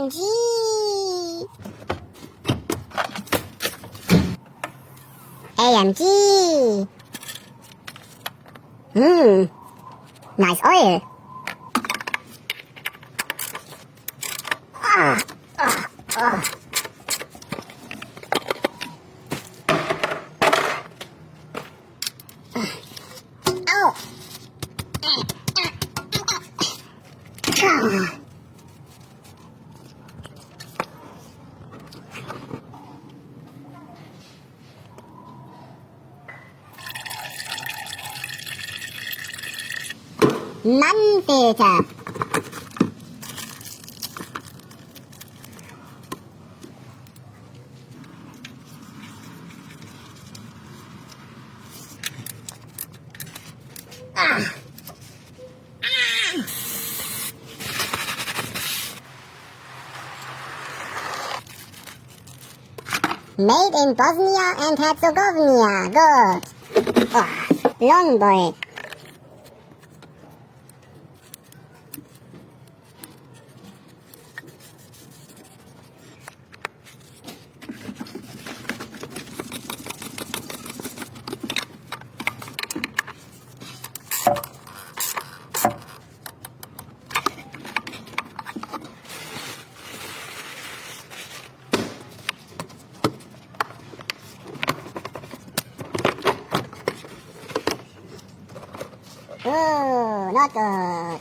AMG. AMG. Nice oil. Non-filter. Made in Bosnia and Herzegovina. Good. Long boy. Oh, not good.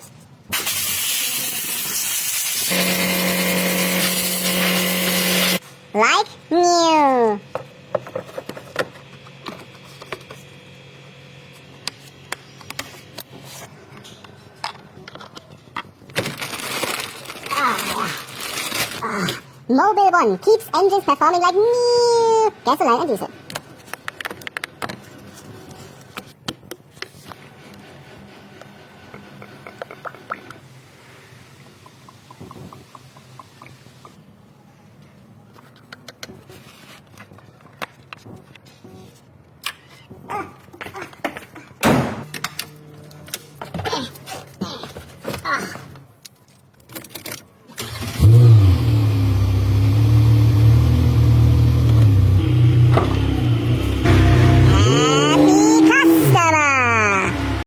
Like new. Mobile One keeps engines performing like new. Gasoline and diesel.